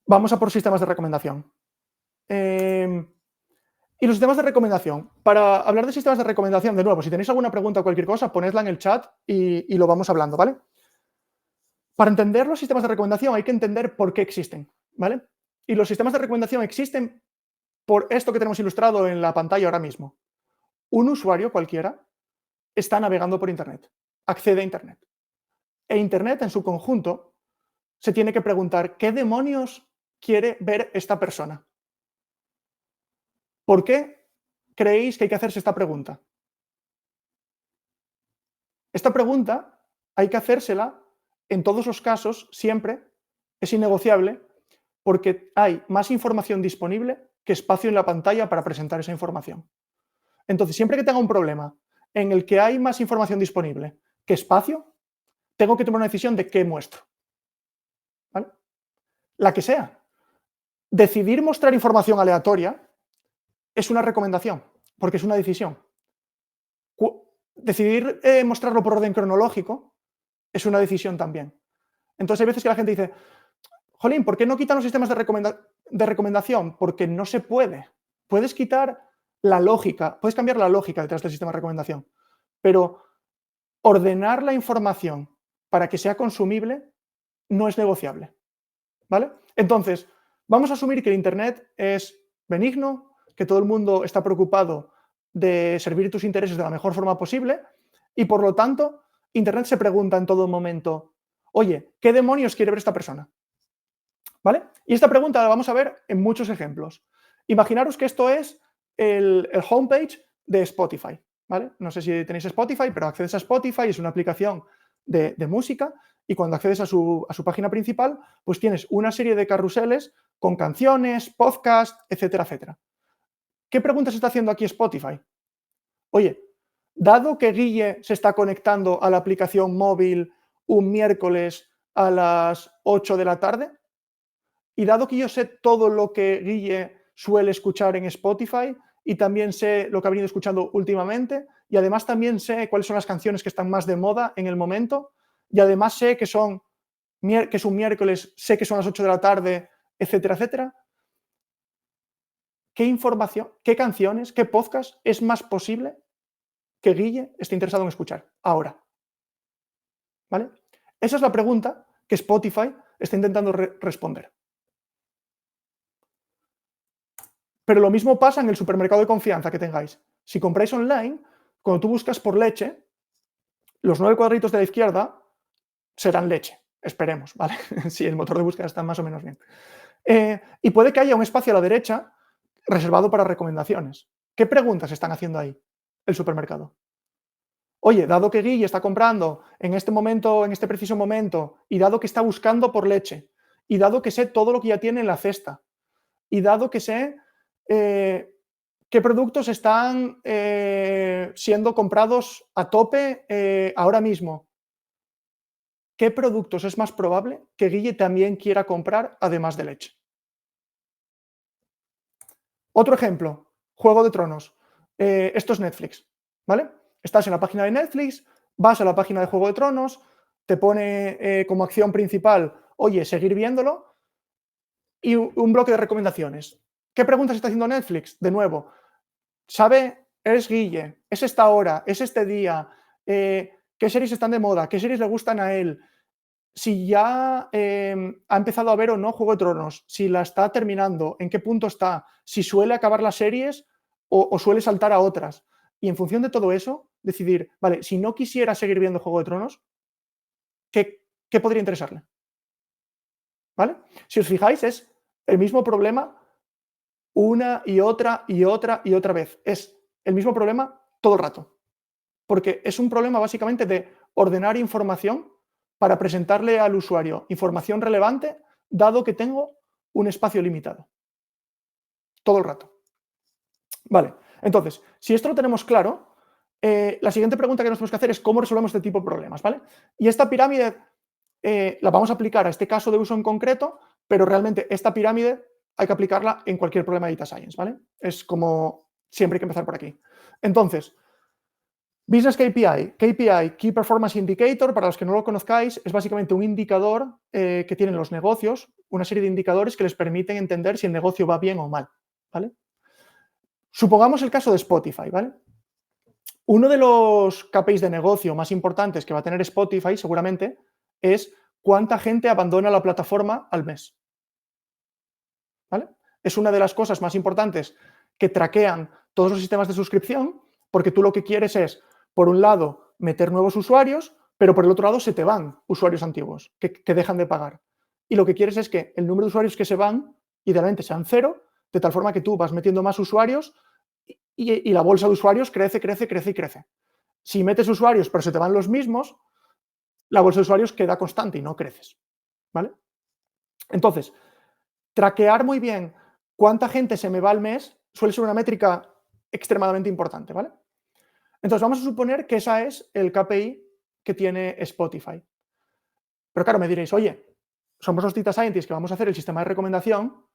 Vamos a por sistemas de recomendación. Y los sistemas de recomendación. Para hablar de sistemas de recomendación, de nuevo, si tenéis alguna pregunta o cualquier cosa, ponedla en el chat y lo vamos hablando, ¿vale? Para entender los sistemas de recomendación hay que entender por qué existen, ¿vale? Y los sistemas de recomendación existen por esto que tenemos ilustrado en la pantalla ahora mismo. Un usuario cualquiera está navegando por Internet, accede a Internet. E Internet en su conjunto se tiene que preguntar qué demonios quiere ver esta persona. ¿Por qué creéis que hay que hacerse esta pregunta? Esta pregunta hay que hacérsela en todos los casos, siempre, es innegociable, porque hay más información disponible que espacio en la pantalla para presentar esa información. Entonces, siempre que tenga un problema en el que hay más información disponible que espacio, tengo que tomar una decisión de qué muestro. ¿Vale? La que sea. Decidir mostrar información aleatoria es una recomendación, porque es una decisión. Decidir mostrarlo por orden cronológico es una decisión también. Entonces hay veces que la gente dice, jolín, ¿por qué no quitan los sistemas de recomendación? Porque no se puede. Puedes quitar la lógica, puedes cambiar la lógica detrás del sistema de recomendación, pero ordenar la información para que sea consumible no es negociable. ¿Vale? Entonces, vamos a asumir que el Internet es benigno, que todo el mundo está preocupado de servir tus intereses de la mejor forma posible y, por lo tanto, Internet se pregunta en todo momento, oye, ¿qué demonios quiere ver esta persona? ¿Vale? Y esta pregunta la vamos a ver en muchos ejemplos. Imaginaros que esto es el homepage de Spotify. ¿Vale? No sé si tenéis Spotify, pero accedes a Spotify, es una aplicación de música y cuando accedes a su página principal, pues tienes una serie de carruseles con canciones, podcasts, etcétera, etcétera. ¿Qué pregunta se está haciendo aquí Spotify? Oye, dado que Guille se está conectando a la aplicación móvil un miércoles a las 8 de la tarde, y dado que yo sé todo lo que Guille suele escuchar en Spotify y también sé lo que ha venido escuchando últimamente y además también sé cuáles son las canciones que están más de moda en el momento y además sé que es un miércoles, sé que son las 8 de la tarde, etcétera, etcétera. ¿Qué información, qué canciones, qué podcast es más posible que Guille esté interesado en escuchar ahora? ¿Vale? Esa es la pregunta que Spotify está intentando responder. Pero lo mismo pasa en el supermercado de confianza que tengáis. Si compráis online, cuando tú buscas por leche, los 9 cuadritos de la izquierda serán leche. Esperemos, ¿vale? Si el motor de búsqueda está más o menos bien. Y puede que haya un espacio a la derecha reservado para recomendaciones. ¿Qué preguntas están haciendo ahí el supermercado? Oye, dado que Guille está comprando en este momento, en este preciso momento, y dado que está buscando por leche, y dado que sé todo lo que ya tiene en la cesta, y dado que sé qué productos están siendo comprados a tope ahora mismo, ¿qué productos es más probable que Guille también quiera comprar además de leche? Otro ejemplo, Juego de Tronos. Esto es Netflix, ¿vale? Estás en la página de Netflix, vas a la página de Juego de Tronos, te pone como acción principal, oye, seguir viéndolo, y un bloque de recomendaciones. ¿Qué preguntas está haciendo Netflix? De nuevo, ¿sabe? Es Guille, es esta hora, es este día, qué series están de moda, qué series le gustan a él, si ya ha empezado a ver o no Juego de Tronos, si la está terminando, en qué punto está, si suele acabar las series o suele saltar a otras. Y en función de todo eso, decidir, vale, si no quisiera seguir viendo Juego de Tronos, ¿qué podría interesarle? ¿Vale? Si os fijáis, es el mismo problema una y otra y otra y otra vez. Es el mismo problema todo el rato. Porque es un problema básicamente de ordenar información para presentarle al usuario información relevante, dado que tengo un espacio limitado. Todo el rato. Vale, entonces, si esto lo tenemos claro, la siguiente pregunta que nos tenemos que hacer es cómo resolvemos este tipo de problemas, ¿vale? Y esta pirámide la vamos a aplicar a este caso de uso en concreto, pero realmente esta pirámide hay que aplicarla en cualquier problema de Data Science, ¿vale? Es como siempre hay que empezar por aquí. Entonces, Business KPI. KPI, Key Performance Indicator, para los que no lo conozcáis, es básicamente un indicador que tienen los negocios una serie de indicadores que les permiten entender si el negocio va bien o mal, ¿vale? Supongamos el caso de Spotify, ¿vale? Uno de los KPIs de negocio más importantes que va a tener Spotify seguramente es cuánta gente abandona la plataforma al mes, ¿vale? Es una de las cosas más importantes que traquean todos los sistemas de suscripción, porque tú lo que quieres es, por un lado, meter nuevos usuarios, pero por el otro lado se te van usuarios antiguos que dejan de pagar. Y lo que quieres es que el número de usuarios que se van, idealmente sean cero, de tal forma que tú vas metiendo más usuarios y la bolsa de usuarios crece, crece, crece y crece. Si metes usuarios pero se te van los mismos, la bolsa de usuarios queda constante y no creces, ¿vale? Entonces, traquear muy bien cuánta gente se me va al mes suele ser una métrica extremadamente importante, ¿vale? Entonces, vamos a suponer que esa es el KPI que tiene Spotify. Pero claro, me diréis, oye, somos los data scientists que vamos a hacer el sistema de recomendación.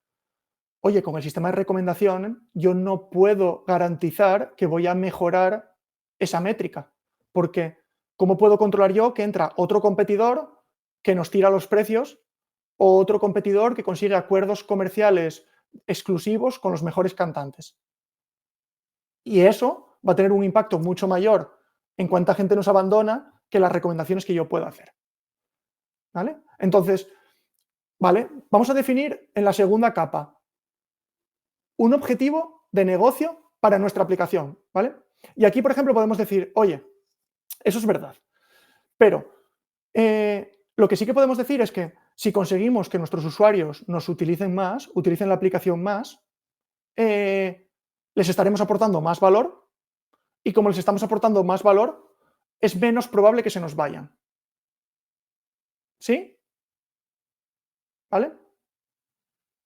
Oye, con el sistema de recomendación yo no puedo garantizar que voy a mejorar esa métrica, porque ¿cómo puedo controlar yo que entra otro competidor que nos tira los precios o otro competidor que consigue acuerdos comerciales exclusivos con los mejores cantantes? Y eso va a tener un impacto mucho mayor en cuánta gente nos abandona que las recomendaciones que yo puedo hacer, ¿vale? Entonces, ¿vale? Vamos a definir en la segunda capa un objetivo de negocio para nuestra aplicación, ¿vale? Y aquí, por ejemplo, podemos decir, oye, eso es verdad, pero lo que sí que podemos decir es que si conseguimos que nuestros usuarios nos utilicen más, utilicen la aplicación más, les estaremos aportando más valor y como les estamos aportando más valor, es menos probable que se nos vayan. ¿Sí? ¿Vale?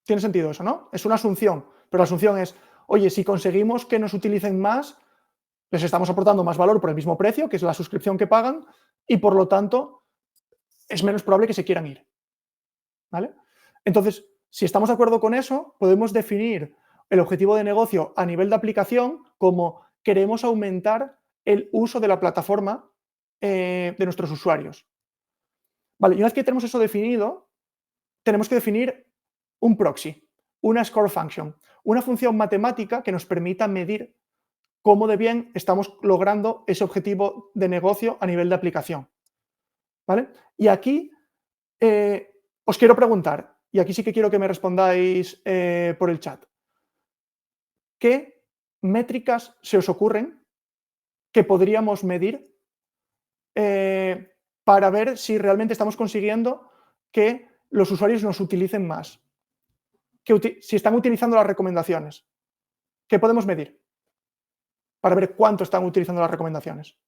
Tiene sentido eso, ¿no? Es una asunción, pero la asunción es, oye, si conseguimos que nos utilicen más, les estamos aportando más valor por el mismo precio, que es la suscripción que pagan, y por lo tanto es menos probable que se quieran ir, ¿vale? Entonces, si estamos de acuerdo con eso, podemos definir el objetivo de negocio a nivel de aplicación como queremos aumentar el uso de la plataforma de nuestros usuarios. Vale, y una vez que tenemos eso definido, tenemos que definir un proxy, una score function, una función matemática que nos permita medir cómo de bien estamos logrando ese objetivo de negocio a nivel de aplicación, ¿vale? Y aquí os quiero preguntar, y aquí sí que quiero que me respondáis por el chat, ¿qué métricas se os ocurren que podríamos medir para ver si realmente estamos consiguiendo que los usuarios nos utilicen más? Si están utilizando las recomendaciones, ¿qué podemos medir para ver cuánto están utilizando las recomendaciones?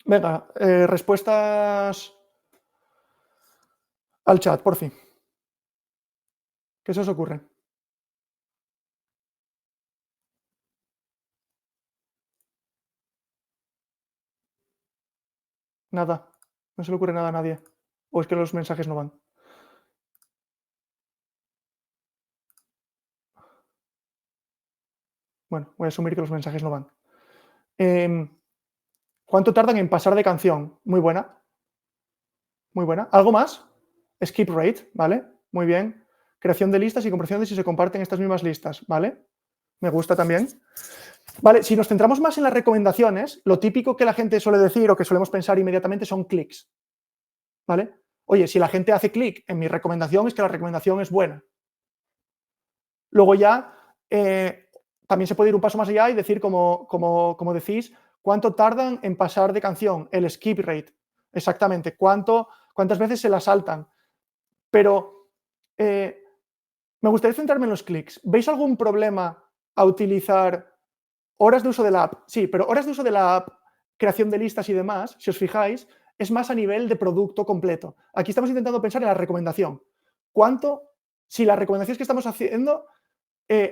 Venga, respuestas al chat, por fin. ¿Qué se os ocurre? Nada. No se le ocurre nada a nadie. O es que los mensajes no van. Bueno, voy a asumir que los mensajes no van. Em, ¿Cuánto tardan en pasar de canción? Muy buena. Muy buena. ¿Algo más? Skip rate, ¿vale? Muy bien. Creación de listas y comparación de si se comparten estas mismas listas, ¿vale? Me gusta también. Vale, si nos centramos más en las recomendaciones, lo típico que la gente suele decir o que solemos pensar inmediatamente son clics, ¿vale? Oye, si la gente hace clic en mi recomendación es que la recomendación es buena. Luego ya también se puede ir un paso más allá y decir, como decís, cuánto tardan en pasar de canción, el skip rate, exactamente, cuántas veces se la saltan. Pero me gustaría centrarme en los clics. ¿Veis algún problema a utilizar horas de uso de la app? Sí, pero horas de uso de la app, creación de listas y demás, si os fijáis, es más a nivel de producto completo. Aquí estamos intentando pensar en la recomendación. Si las recomendaciones que estamos haciendo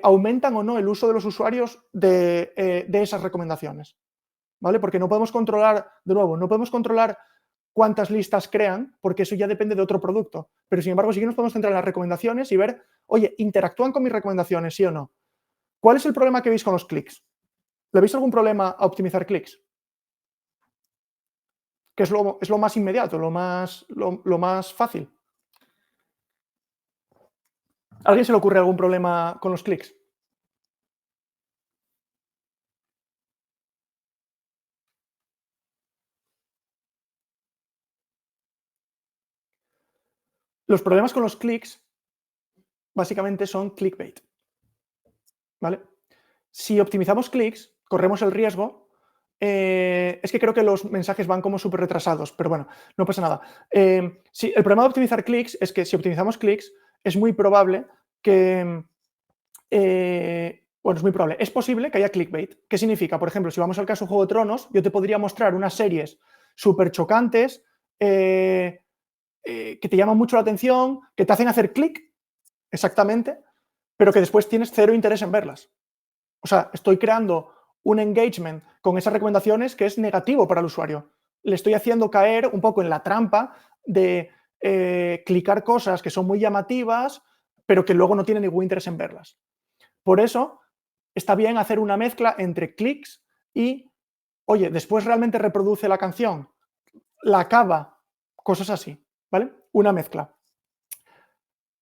aumentan o no el uso de los usuarios de esas recomendaciones, ¿vale? Porque no podemos controlar, de nuevo, no podemos controlar cuántas listas crean, porque eso ya depende de otro producto. Pero sin embargo, sí que nos podemos centrar en las recomendaciones y ver, oye, ¿interactúan con mis recomendaciones, sí o no? ¿Cuál es el problema que veis con los clics? ¿Le veis algún problema a optimizar clics? que es lo más inmediato, lo más fácil. ¿A alguien se le ocurre algún problema con los clics? Los problemas con los clics básicamente son clickbait, ¿vale? Si optimizamos clics, corremos el riesgo. Es que creo que los mensajes van como súper retrasados, pero bueno, no pasa nada. El problema de optimizar clics es que si optimizamos clics, es muy probable que. Bueno, es muy probable. Es posible que haya clickbait. ¿Qué significa? Por ejemplo, si vamos al caso Juego de Tronos, yo te podría mostrar unas series súper chocantes que te llaman mucho la atención, que te hacen hacer clic, exactamente, pero que después tienes cero interés en verlas. O sea, estoy creando un engagement con esas recomendaciones que es negativo para el usuario. Le estoy haciendo caer un poco en la trampa de clicar cosas que son muy llamativas, pero que luego no tiene ningún interés en verlas. Por eso está bien hacer una mezcla entre clics y, oye, después realmente reproduce la canción, la acaba, cosas así, ¿vale? Una mezcla.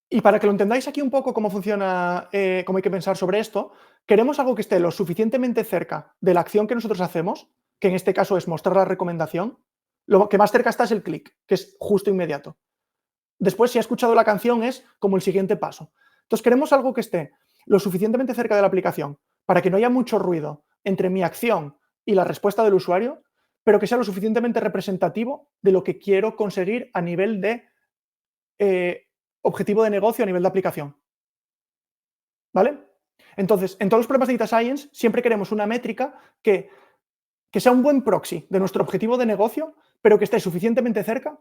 Y para que lo entendáis aquí un poco cómo funciona, cómo hay que pensar sobre esto, queremos algo que esté lo suficientemente cerca de la acción que nosotros hacemos, que en este caso es mostrar la recomendación. Lo que más cerca está es el clic, que es justo inmediato. Después, si ha escuchado la canción, es como el siguiente paso. Entonces, queremos algo que esté lo suficientemente cerca de la aplicación para que no haya mucho ruido entre mi acción y la respuesta del usuario, pero que sea lo suficientemente representativo de lo que quiero conseguir a nivel de objetivo de negocio, a nivel de aplicación. ¿Vale? Entonces, en todos los problemas de Data Science siempre queremos una métrica que sea un buen proxy de nuestro objetivo de negocio, pero que esté suficientemente cerca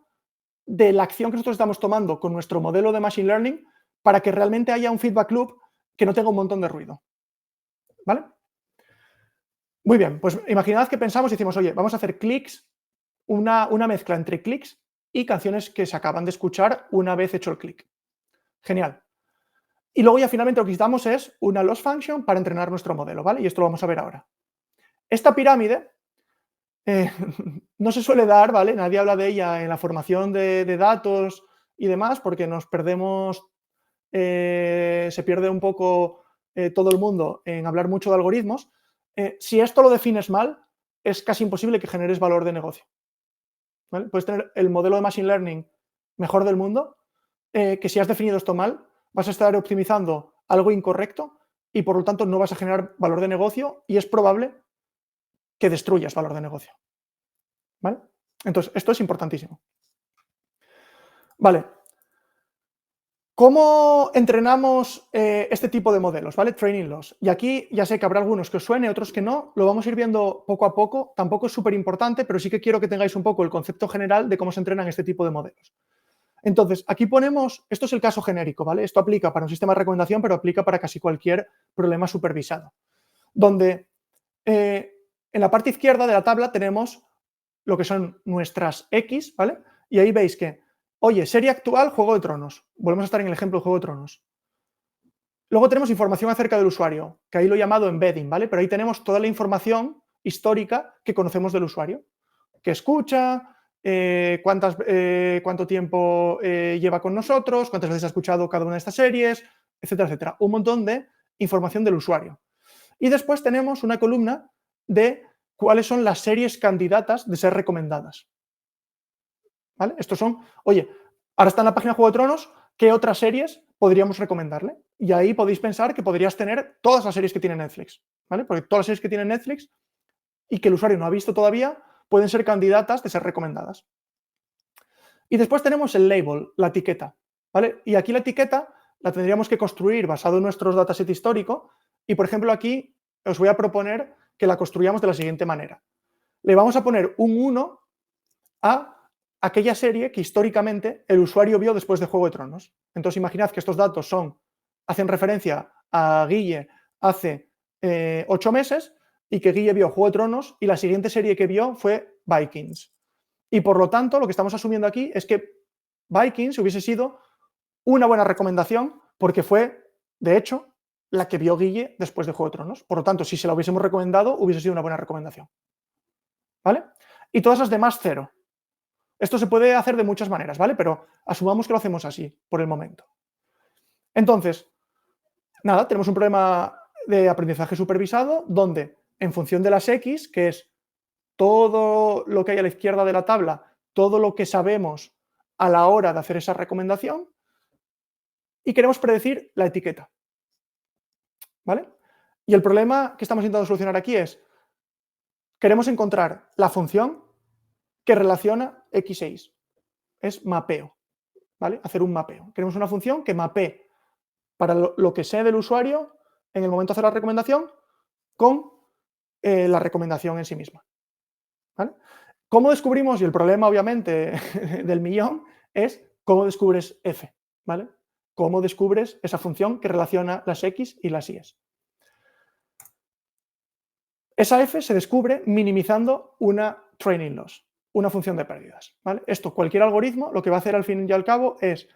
de la acción que nosotros estamos tomando con nuestro modelo de Machine Learning para que realmente haya un feedback loop que no tenga un montón de ruido. ¿Vale? Muy bien, pues imaginad que pensamos y decimos, oye, vamos a hacer clics, una mezcla entre clics y canciones que se acaban de escuchar una vez hecho el clic. Genial. Y luego ya finalmente lo que necesitamos es una loss function para entrenar nuestro modelo, ¿vale? Y esto lo vamos a ver ahora. Esta pirámide no se suele dar, ¿vale? Nadie habla de ella en la formación de datos y demás porque nos perdemos, se pierde un poco todo el mundo en hablar mucho de algoritmos. Si esto lo defines mal, es casi imposible que generes valor de negocio, ¿vale? Puedes tener el modelo de Machine Learning mejor del mundo, que si has definido esto mal, vas a estar optimizando algo incorrecto y por lo tanto no vas a generar valor de negocio y es probable que destruyas valor de negocio. ¿Vale? Entonces, esto es importantísimo. Vale. ¿Cómo entrenamos este tipo de modelos? ¿Vale? Training loss. Y aquí ya sé que habrá algunos que os suene, otros que no. Lo vamos a ir viendo poco a poco. Tampoco es súper importante, pero sí que quiero que tengáis un poco el concepto general de cómo se entrenan este tipo de modelos. Entonces, aquí ponemos, esto es el caso genérico, ¿vale? Esto aplica para un sistema de recomendación, pero aplica para casi cualquier problema supervisado. Donde en la parte izquierda de la tabla tenemos lo que son nuestras X, ¿vale? Y ahí veis que, oye, serie actual, Juego de Tronos. Volvemos a estar en el ejemplo de Juego de Tronos. Luego tenemos información acerca del usuario, que ahí lo he llamado embedding, ¿vale? Pero ahí tenemos toda la información histórica que conocemos del usuario. Que escucha, cuánto tiempo lleva con nosotros, cuántas veces ha escuchado cada una de estas series, etcétera, etcétera. Un montón de información del usuario. Y después tenemos una columna de cuáles son las series candidatas de ser recomendadas. ¿Vale? Estos son, oye, ahora está en la página Juego de Tronos, ¿qué otras series podríamos recomendarle? Y ahí podéis pensar que podrías tener todas las series que tiene Netflix, ¿vale? Porque todas las series que tiene Netflix y que el usuario no ha visto todavía pueden ser candidatas de ser recomendadas. Y después tenemos el label, la etiqueta, ¿vale? Y aquí la etiqueta la tendríamos que construir basado en nuestros dataset histórico y, por ejemplo, aquí os voy a proponer que la construyamos de la siguiente manera. Le vamos a poner un 1 a aquella serie que históricamente el usuario vio después de Juego de Tronos. Entonces, imaginad que estos datos hacen referencia a Guille hace 8 meses y que Guille vio Juego de Tronos y la siguiente serie que vio fue Vikings. Y por lo tanto, lo que estamos asumiendo aquí es que Vikings hubiese sido una buena recomendación porque fue, de hecho, la que vio Guille después de Juego de Tronos. Por lo tanto, si se la hubiésemos recomendado, hubiese sido una buena recomendación. ¿Vale? Y todas las demás, cero. Esto se puede hacer de muchas maneras, ¿vale? Pero asumamos que lo hacemos así, por el momento. Entonces, nada, tenemos un problema de aprendizaje supervisado donde, en función de las X, que es todo lo que hay a la izquierda de la tabla, todo lo que sabemos a la hora de hacer esa recomendación, y queremos predecir la etiqueta, ¿vale? Y el problema que estamos intentando solucionar aquí es, queremos encontrar la función que relaciona X e Y. Es mapeo, ¿vale? Hacer un mapeo. Queremos una función que mapee para lo que sé del usuario en el momento de hacer la recomendación con la recomendación en sí misma, ¿vale? ¿Cómo descubrimos? Y el problema, obviamente, del millón es cómo descubres f, ¿vale? ¿Cómo descubres esa función que relaciona las x y las y? Esa f se descubre minimizando una training loss, una función de pérdidas, ¿vale? Esto, cualquier algoritmo, lo que va a hacer al fin y al cabo es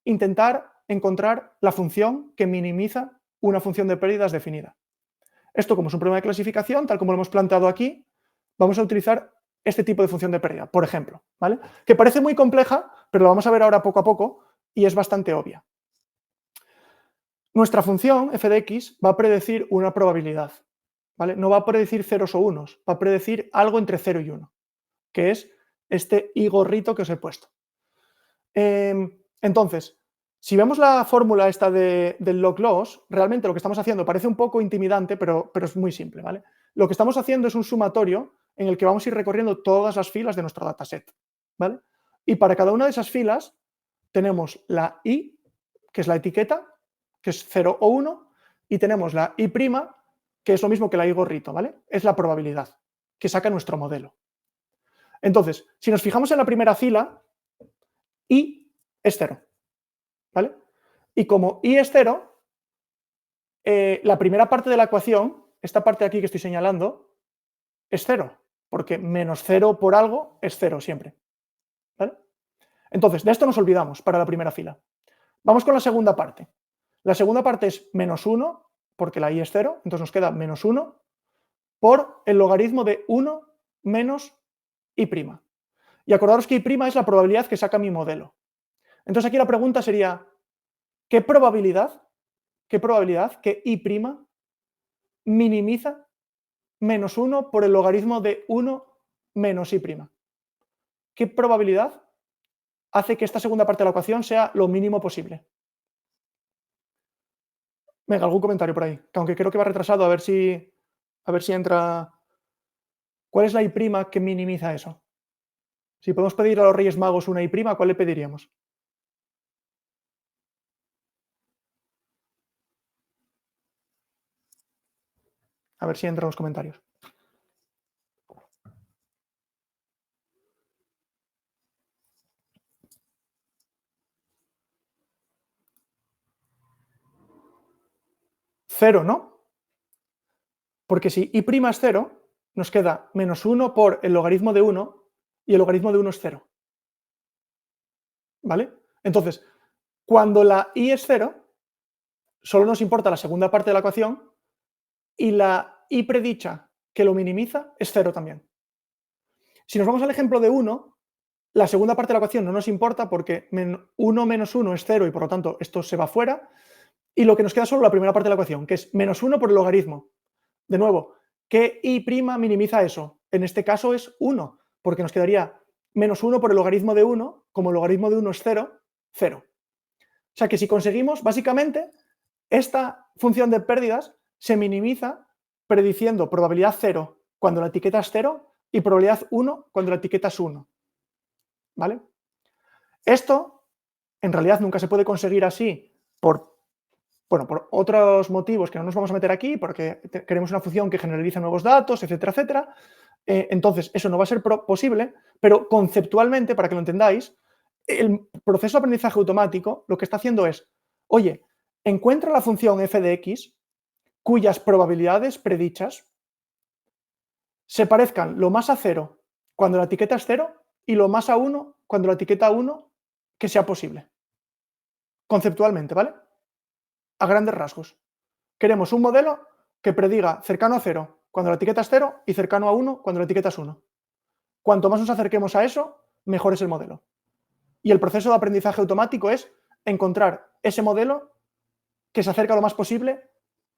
intentar encontrar la función que minimiza una función de pérdidas definida. Esto, como es un problema de clasificación, tal como lo hemos planteado aquí, vamos a utilizar este tipo de función de pérdida, por ejemplo, ¿vale? Que parece muy compleja, pero lo vamos a ver ahora poco a poco y es bastante obvia. Nuestra función f de x va a predecir una probabilidad, ¿vale? No va a predecir ceros o unos, va a predecir algo entre 0 y 1, que es este y gorrito que os he puesto. Entonces, si vemos la fórmula esta del log loss, realmente lo que estamos haciendo parece un poco intimidante, pero es muy simple, ¿vale? Lo que estamos haciendo es un sumatorio en el que vamos a ir recorriendo todas las filas de nuestro dataset, ¿vale? Y para cada una de esas filas tenemos la i, que es la etiqueta, que es 0 o 1, y tenemos la i', que es lo mismo que la i gorrito, ¿vale? Es la probabilidad que saca nuestro modelo. Entonces, si nos fijamos en la primera fila, i es 0, ¿vale? Y como i es 0, la primera parte de la ecuación, esta parte de aquí que estoy señalando, es 0, porque menos 0 por algo es 0 siempre, ¿vale? Entonces, de esto nos olvidamos para la primera fila. Vamos con la segunda parte. La segunda parte es menos 1, porque la i es 0, entonces nos queda menos 1 por el logaritmo de 1 menos i'. Y acordaros que i' es la probabilidad que saca mi modelo. Entonces aquí la pregunta sería, ¿qué probabilidad que i' minimiza menos 1 por el logaritmo de 1 menos i'? ¿Qué probabilidad hace que esta segunda parte de la ecuación sea lo mínimo posible? Venga, algún comentario por ahí, que aunque creo que va retrasado, a ver si entra. ¿Cuál es la i' que minimiza eso? Si podemos pedir a los Reyes Magos una i', ¿cuál le pediríamos? A ver si entran los comentarios. Cero, ¿no? Porque si i' es 0, nos queda menos 1 por el logaritmo de 1 y el logaritmo de 1 es 0. ¿Vale? Entonces, cuando la i es 0, solo nos importa la segunda parte de la ecuación y la i predicha que lo minimiza es 0 también. Si nos vamos al ejemplo de 1, la segunda parte de la ecuación no nos importa porque 1 menos 1 es 0 y por lo tanto esto se va fuera. Y lo que nos queda es solo la primera parte de la ecuación, que es menos 1 por el logaritmo. De nuevo, ¿qué i' minimiza eso? En este caso es 1, porque nos quedaría menos 1 por el logaritmo de 1, como el logaritmo de 1 es 0, 0. O sea que si conseguimos, básicamente, esta función de pérdidas se minimiza prediciendo probabilidad 0 cuando la etiqueta es 0 y probabilidad 1 cuando la etiqueta es 1. ¿Vale? Esto, en realidad, nunca se puede conseguir así por otros motivos que no nos vamos a meter aquí, porque queremos una función que generaliza nuevos datos, etcétera, etcétera. Entonces, eso no va a ser posible, pero conceptualmente, para que lo entendáis, el proceso de aprendizaje automático lo que está haciendo es, oye, encuentra la función f de x cuyas probabilidades predichas se parezcan lo más a 0 cuando la etiqueta es 0 y lo más a 1 cuando la etiqueta 1 que sea posible. Conceptualmente, ¿vale? A grandes rasgos. Queremos un modelo que prediga cercano a 0 cuando la etiqueta es 0 y cercano a 1 cuando la etiqueta es 1. Cuanto más nos acerquemos a eso, mejor es el modelo. Y el proceso de aprendizaje automático es encontrar ese modelo que se acerca lo más posible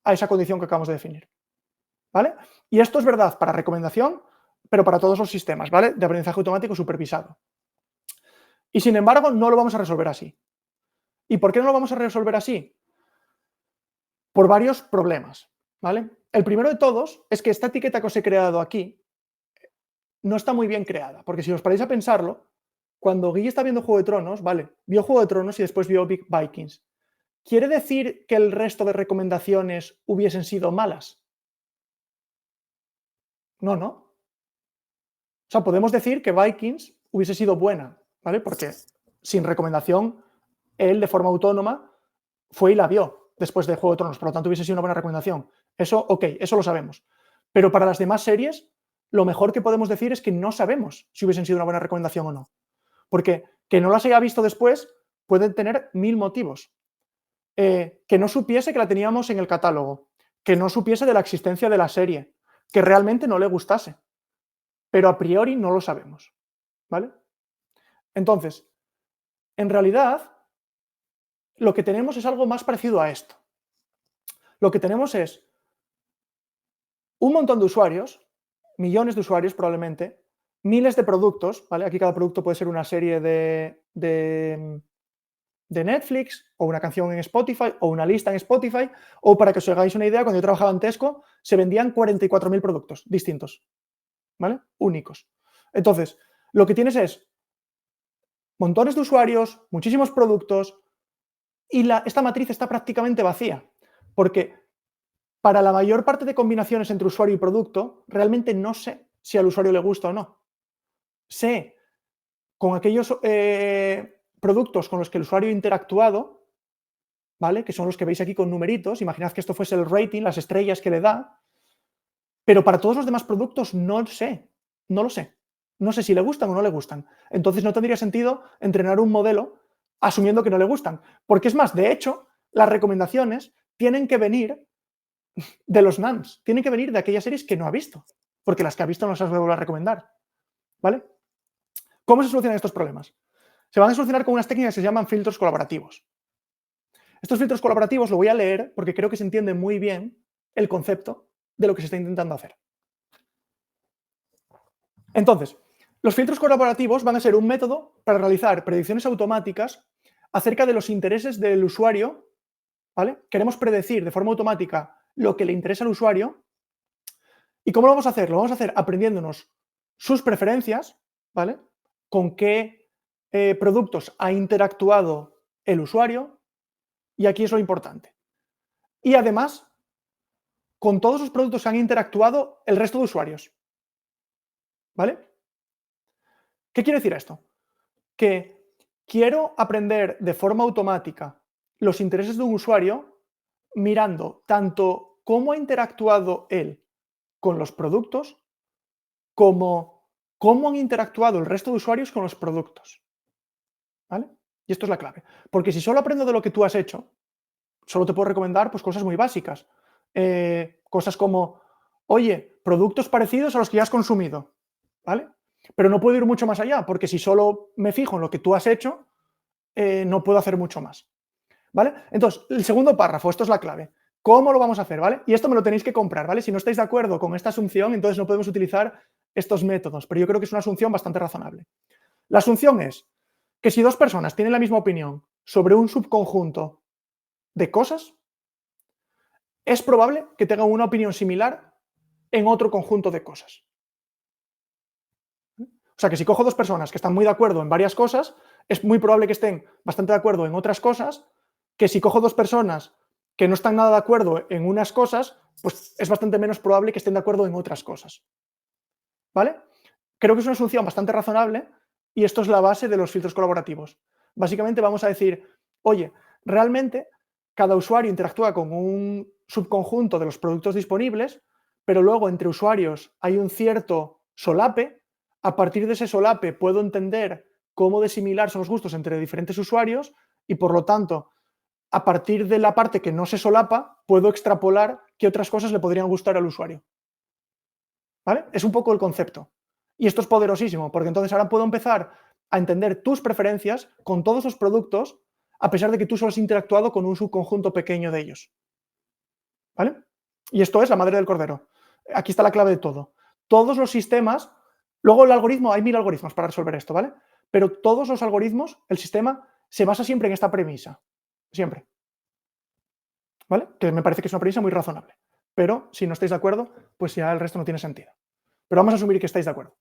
a esa condición que acabamos de definir. ¿Vale? Y esto es verdad para recomendación, pero para todos los sistemas, ¿vale? De aprendizaje automático supervisado. Y sin embargo, no lo vamos a resolver así. ¿Y por qué no lo vamos a resolver así? Por varios problemas, ¿vale? El primero de todos es que esta etiqueta que os he creado aquí no está muy bien creada, porque si os paráis a pensarlo, cuando Guille está viendo Juego de Tronos, ¿vale? Vio Juego de Tronos y después vio Big Vikings. ¿Quiere decir que el resto de recomendaciones hubiesen sido malas? No, no. O sea, podemos decir que Vikings hubiese sido buena, ¿vale? Porque sin recomendación, él de forma autónoma fue y la vio después de Juego de Tronos, por lo tanto hubiese sido una buena recomendación. Eso, ok, eso lo sabemos. Pero para las demás series, lo mejor que podemos decir es que no sabemos si hubiesen sido una buena recomendación o no. Porque que no las haya visto después pueden tener 1000 motivos. Que no supiese que la teníamos en el catálogo, que no supiese de la existencia de la serie, que realmente no le gustase. Pero a priori no lo sabemos, ¿vale? Entonces, en realidad, lo que tenemos es algo más parecido a esto. Lo que tenemos es un montón de usuarios, millones de usuarios probablemente, miles de productos, ¿vale? Aquí cada producto puede ser una serie de Netflix, o una canción en Spotify, o una lista en Spotify, o para que os hagáis una idea, cuando yo trabajaba en Tesco, se vendían 44.000 productos distintos, ¿vale? Únicos. Entonces, lo que tienes es montones de usuarios, muchísimos productos, y esta matriz está prácticamente vacía, porque para la mayor parte de combinaciones entre usuario y producto, realmente no sé si al usuario le gusta o no. Sé con aquellos productos con los que el usuario ha interactuado, ¿vale? Que son los que veis aquí con numeritos, imaginad que esto fuese el rating, las estrellas que le da, pero para todos los demás productos no sé, no lo sé. No sé si le gustan o no le gustan. Entonces no tendría sentido entrenar un modelo asumiendo que no le gustan. Porque es más, de hecho, las recomendaciones tienen que venir de los NANs, tienen que venir de aquellas series que no ha visto, porque las que ha visto no se las voy a volver a recomendar. ¿Vale? ¿Cómo se solucionan estos problemas? Se van a solucionar con unas técnicas que se llaman filtros colaborativos. Estos filtros colaborativos lo voy a leer porque creo que se entiende muy bien el concepto de lo que se está intentando hacer. Entonces, los filtros colaborativos van a ser un método para realizar predicciones automáticas acerca de los intereses del usuario, ¿vale? Queremos predecir de forma automática lo que le interesa al usuario. ¿Y cómo lo vamos a hacer? Lo vamos a hacer aprendiéndonos sus preferencias, ¿vale? Con qué productos ha interactuado el usuario, y aquí es lo importante. Y además, con todos los productos que han interactuado el resto de usuarios, ¿vale? ¿Qué quiere decir esto? Que quiero aprender de forma automática los intereses de un usuario mirando tanto cómo ha interactuado él con los productos como cómo han interactuado el resto de usuarios con los productos. ¿Vale? Y esto es la clave. Porque si solo aprendo de lo que tú has hecho, solo te puedo recomendar pues, cosas muy básicas. Cosas como, oye, productos parecidos a los que ya has consumido. ¿Vale? Pero no puedo ir mucho más allá, porque si solo me fijo en lo que tú has hecho, no puedo hacer mucho más. ¿Vale? Entonces, el segundo párrafo, esto es la clave. ¿Cómo lo vamos a hacer? ¿Vale? Y esto me lo tenéis que comprar, ¿vale? Si no estáis de acuerdo con esta asunción, entonces no podemos utilizar estos métodos, pero yo creo que es una asunción bastante razonable. La asunción es que si dos personas tienen la misma opinión sobre un subconjunto de cosas, es probable que tengan una opinión similar en otro conjunto de cosas. O sea que si cojo dos personas que están muy de acuerdo en varias cosas, es muy probable que estén bastante de acuerdo en otras cosas, que si cojo dos personas que no están nada de acuerdo en unas cosas, pues es bastante menos probable que estén de acuerdo en otras cosas. ¿Vale? Creo que es una asunción bastante razonable y esto es la base de los filtros colaborativos. Básicamente vamos a decir, oye, realmente cada usuario interactúa con un subconjunto de los productos disponibles, pero luego entre usuarios hay un cierto solape. A partir de ese solape puedo entender cómo de similar son los gustos entre diferentes usuarios y, por lo tanto, a partir de la parte que no se solapa, puedo extrapolar qué otras cosas le podrían gustar al usuario. ¿Vale? Es un poco el concepto. Y esto es poderosísimo, porque entonces ahora puedo empezar a entender tus preferencias con todos los productos, a pesar de que tú solo has interactuado con un subconjunto pequeño de ellos. ¿Vale? Y esto es la madre del cordero. Aquí está la clave de todo. Todos los sistemas, luego el algoritmo, hay 1000 algoritmos para resolver esto, ¿vale? Pero todos los algoritmos, el sistema, se basa siempre en esta premisa. Siempre. ¿Vale? Que me parece que es una premisa muy razonable. Pero si no estáis de acuerdo, pues ya el resto no tiene sentido. Pero vamos a asumir que estáis de acuerdo.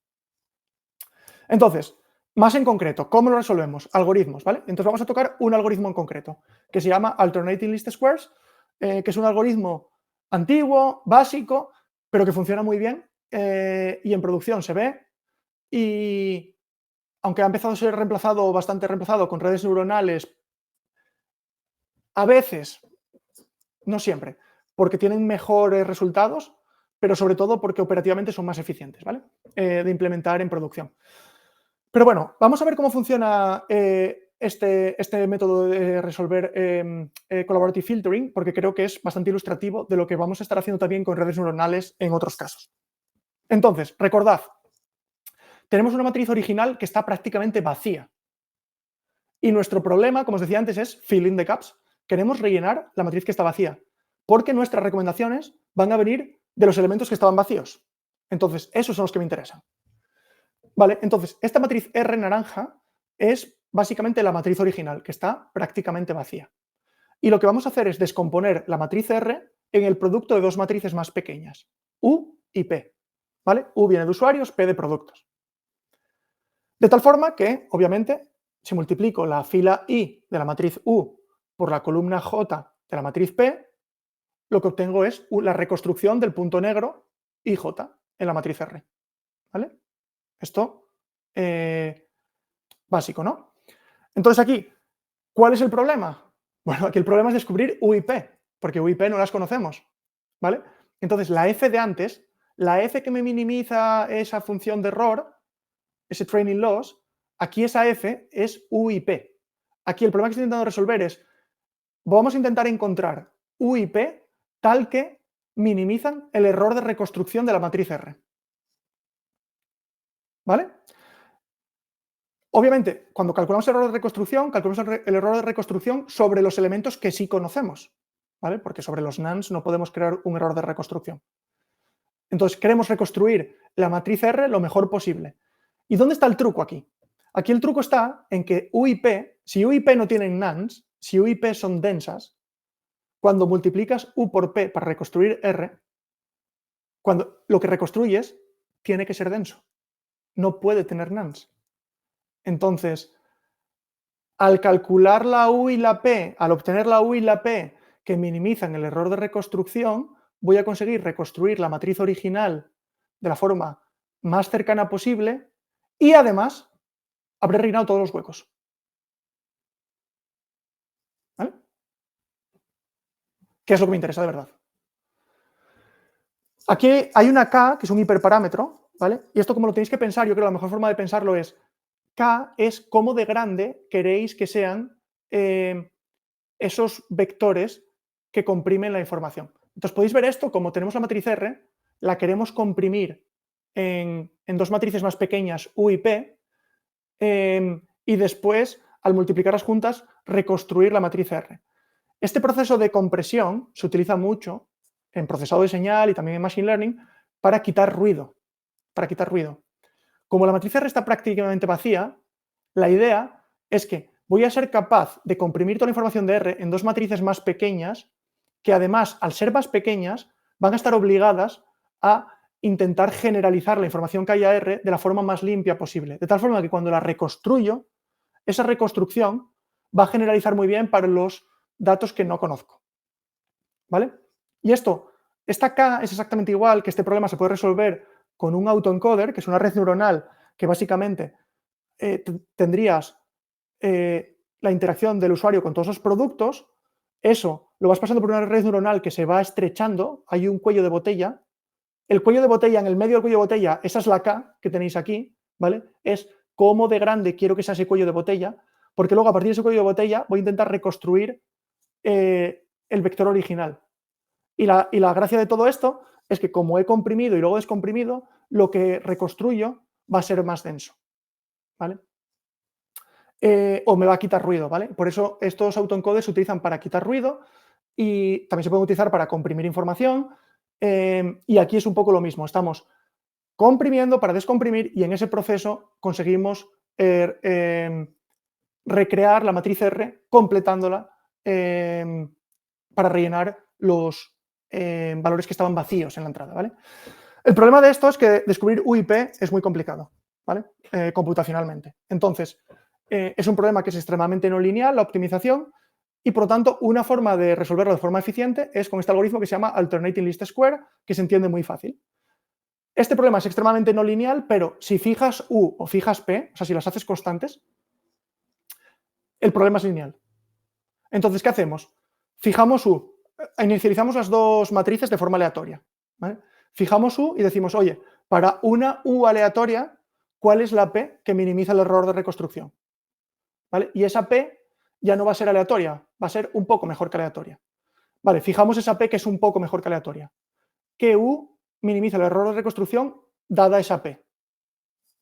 Entonces, más en concreto, ¿cómo lo resolvemos? Algoritmos, ¿vale? Entonces vamos a tocar un algoritmo en concreto, que se llama Alternating Least Squares, que es un algoritmo antiguo, básico, pero que funciona muy bien y en producción se ve. Y aunque ha empezado a ser reemplazado, bastante reemplazado con redes neuronales, a veces, no siempre, porque tienen mejores resultados, pero sobre todo porque operativamente son más eficientes, ¿vale? De implementar en producción. Pero bueno, vamos a ver cómo funciona este método de resolver collaborative filtering, porque creo que es bastante ilustrativo de lo que vamos a estar haciendo también con redes neuronales en otros casos. Entonces, recordad, tenemos una matriz original que está prácticamente vacía. Y nuestro problema, como os decía antes, es fill in the gaps. Queremos rellenar la matriz que está vacía, porque nuestras recomendaciones van a venir de los elementos que estaban vacíos. Entonces, esos son los que me interesan. Vale, entonces, esta matriz R naranja es básicamente la matriz original, que está prácticamente vacía. Y lo que vamos a hacer es descomponer la matriz R en el producto de dos matrices más pequeñas, U y P. ¿Vale? U viene de usuarios, P de productos. De tal forma que, obviamente, si multiplico la fila I de la matriz U por la columna J de la matriz P, lo que obtengo es la reconstrucción del punto negro IJ en la matriz R. ¿Vale? Esto, básico, ¿no? Entonces aquí, ¿cuál es el problema? Bueno, aquí el problema es descubrir U y P, porque U y P no las conocemos, ¿vale? Entonces la F de antes, la F que me minimiza esa función de error, ese training loss, aquí esa F es U y P. Aquí el problema que estoy intentando resolver es, vamos a intentar encontrar U y P tal que minimizan el error de reconstrucción de la matriz R. ¿Vale? Obviamente, cuando calculamos el error de reconstrucción, calculamos el error de reconstrucción sobre los elementos que sí conocemos, ¿vale? Porque sobre los nans no podemos crear un error de reconstrucción. Entonces, queremos reconstruir la matriz R lo mejor posible. ¿Y dónde está el truco aquí? Aquí el truco está en que U y P, si U y P no tienen nans, si U y P son densas, cuando multiplicas U por P para reconstruir R, cuando lo que reconstruyes tiene que ser denso. No puede tener nans. Entonces, al calcular la U y la P, al obtener la U y la P que minimizan el error de reconstrucción, voy a conseguir reconstruir la matriz original de la forma más cercana posible y además habré rellenado todos los huecos. ¿Vale? ¿Qué es lo que me interesa de verdad? Aquí hay una K, que es un hiperparámetro, ¿vale? Y esto como lo tenéis que pensar, yo creo que la mejor forma de pensarlo es K es cómo de grande queréis que sean esos vectores que comprimen la información. Entonces podéis ver esto, como tenemos la matriz R, la queremos comprimir en dos matrices más pequeñas, U y P, y después, al multiplicarlas juntas, reconstruir la matriz R. Este proceso de compresión se utiliza mucho en procesado de señal y también en Machine Learning para quitar ruido. Como la matriz R está prácticamente vacía, la idea es que voy a ser capaz de comprimir toda la información de R en dos matrices más pequeñas, que además, al ser más pequeñas, van a estar obligadas a intentar generalizar la información que hay a R de la forma más limpia posible. De tal forma que cuando la reconstruyo, esa reconstrucción va a generalizar muy bien para los datos que no conozco. ¿Vale? Y esta K es exactamente igual, que este problema se puede resolver con un autoencoder, que es una red neuronal que básicamente tendrías la interacción del usuario con todos los productos, eso lo vas pasando por una red neuronal que se va estrechando, hay un cuello de botella, el cuello de botella, en el medio del cuello de botella, esa es la K que tenéis aquí, ¿vale? Es cómo de grande quiero que sea ese cuello de botella, porque luego a partir de ese cuello de botella voy a intentar reconstruir el vector original. Y la gracia de todo esto es que como he comprimido y luego descomprimido, lo que reconstruyo va a ser más denso, ¿vale? o me va a quitar ruido, ¿vale? Por eso estos autoencodes se utilizan para quitar ruido y también se pueden utilizar para comprimir información. Y aquí es un poco lo mismo, estamos comprimiendo para descomprimir y en ese proceso conseguimos recrear la matriz R completándola para rellenar los valores que estaban vacíos en la entrada, ¿vale? El problema de esto es que descubrir UIP es muy complicado, ¿vale? Computacionalmente. Entonces, es un problema que es extremadamente no lineal, la optimización, y por lo tanto, una forma de resolverlo de forma eficiente es con este algoritmo que se llama Alternating Least Square, que se entiende muy fácil. Este problema es extremadamente no lineal, pero si fijas U o fijas P, o sea, si las haces constantes, el problema es lineal. Entonces, ¿qué hacemos? Fijamos U, inicializamos las dos matrices de forma aleatoria, ¿vale? Fijamos U y decimos, oye, para una U aleatoria, ¿cuál es la P que minimiza el error de reconstrucción? ¿Vale? Y esa P ya no va a ser aleatoria, va a ser un poco mejor que aleatoria. Vale, fijamos esa P que es un poco mejor que aleatoria. ¿Qué U minimiza el error de reconstrucción dada esa P?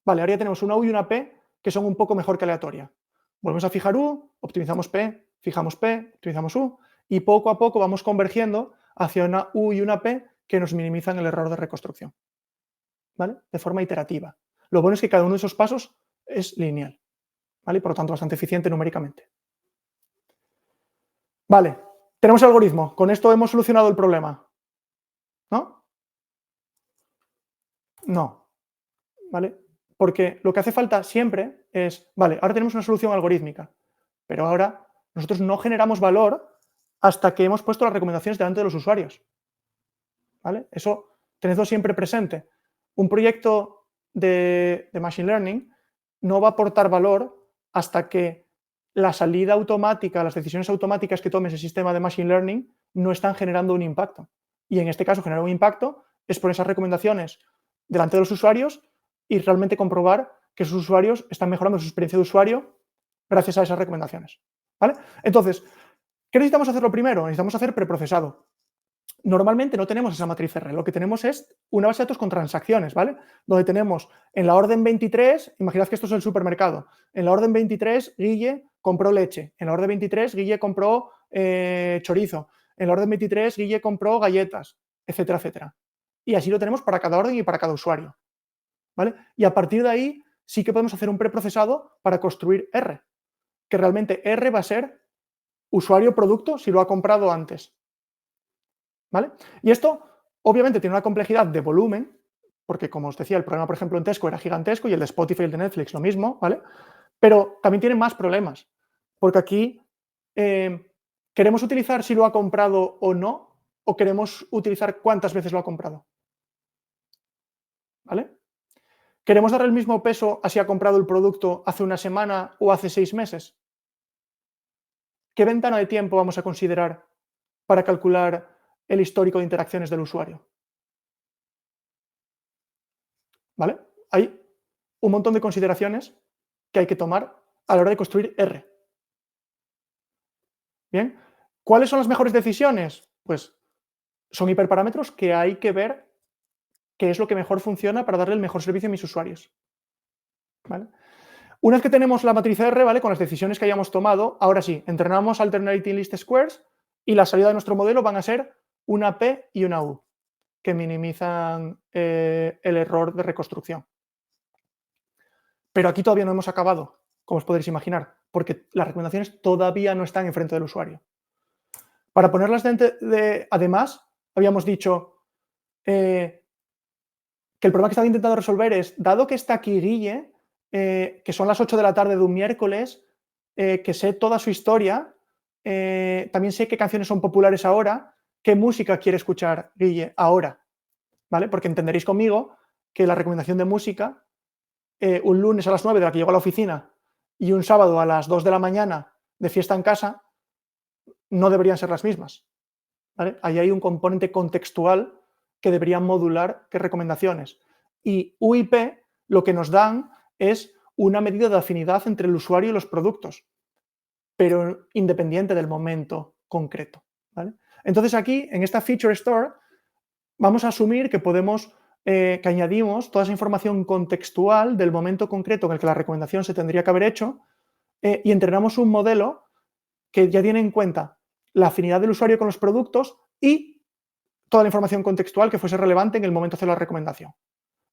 Vale, ahora ya tenemos una U y una P que son un poco mejor que aleatoria. Volvemos a fijar U, optimizamos P, fijamos P, optimizamos U, y poco a poco vamos convergiendo hacia una U y una P que nos minimizan el error de reconstrucción, ¿vale? De forma iterativa. Lo bueno es que cada uno de esos pasos es lineal, ¿vale? Y por lo tanto bastante eficiente numéricamente. Vale, tenemos el algoritmo. Con esto hemos solucionado el problema, ¿no? No, ¿vale? Porque lo que hace falta siempre es, vale, ahora tenemos una solución algorítmica, pero ahora nosotros no generamos valor hasta que hemos puesto las recomendaciones delante de los usuarios, ¿vale? Eso tenedlo siempre presente. Un proyecto de Machine Learning no va a aportar valor hasta que la salida automática, las decisiones automáticas que tome ese sistema de Machine Learning no están generando un impacto. Y en este caso, generar un impacto es poner esas recomendaciones delante de los usuarios y realmente comprobar que sus usuarios están mejorando su experiencia de usuario gracias a esas recomendaciones, ¿vale? Entonces, ¿qué necesitamos hacer lo primero? Necesitamos hacer preprocesado. Normalmente no tenemos esa matriz R, lo que tenemos es una base de datos con transacciones, ¿vale? Donde tenemos en la orden 23, imaginad que esto es el supermercado, en la orden 23 Guille compró leche, en la orden 23 Guille compró chorizo, en la orden 23 Guille compró galletas, etcétera, etcétera. Y así lo tenemos para cada orden y para cada usuario, ¿vale? Y a partir de ahí sí que podemos hacer un preprocesado para construir R, que realmente R va a ser usuario-producto si lo ha comprado antes, ¿vale? Y esto obviamente tiene una complejidad de volumen, porque como os decía, el problema, por ejemplo, en Tesco era gigantesco y el de Spotify y el de Netflix lo mismo, ¿vale? Pero también tiene más problemas, porque aquí queremos utilizar si lo ha comprado o no, o queremos utilizar cuántas veces lo ha comprado, ¿vale? ¿Queremos dar el mismo peso a si ha comprado el producto hace una semana o hace 6 meses? ¿Qué ventana de tiempo vamos a considerar para calcular el histórico de interacciones del usuario? ¿Vale? Hay un montón de consideraciones que hay que tomar a la hora de construir R. Bien, ¿cuáles son las mejores decisiones? Pues son hiperparámetros que hay que ver qué es lo que mejor funciona para darle el mejor servicio a mis usuarios, ¿vale? Una vez que tenemos la matriz R, ¿vale? Con las decisiones que hayamos tomado, ahora sí, entrenamos Alternating Least Squares y la salida de nuestro modelo van a ser una P y una U, que minimizan el error de reconstrucción. Pero aquí todavía no hemos acabado, como os podréis imaginar, porque las recomendaciones todavía no están enfrente del usuario. Para ponerlas además, habíamos dicho que el problema que estaba intentando resolver es, dado que está aquí Guille, que son las 8 de la tarde de un miércoles, que sé toda su historia, también sé qué canciones son populares ahora, qué música quiere escuchar Guille ahora, ¿vale? Porque entenderéis conmigo que la recomendación de música, un lunes a las 9 de la que llego a la oficina y un sábado a las 2 de la mañana de fiesta en casa, no deberían ser las mismas, ¿vale? Ahí hay un componente contextual que debería modular qué recomendaciones. Y UIP lo que nos dan es una medida de afinidad entre el usuario y los productos, pero independiente del momento concreto, ¿vale? Entonces aquí, en esta Feature Store, vamos a asumir que podemos, que añadimos toda esa información contextual del momento concreto en el que la recomendación se tendría que haber hecho y entrenamos un modelo que ya tiene en cuenta la afinidad del usuario con los productos y toda la información contextual que fuese relevante en el momento de hacer la recomendación.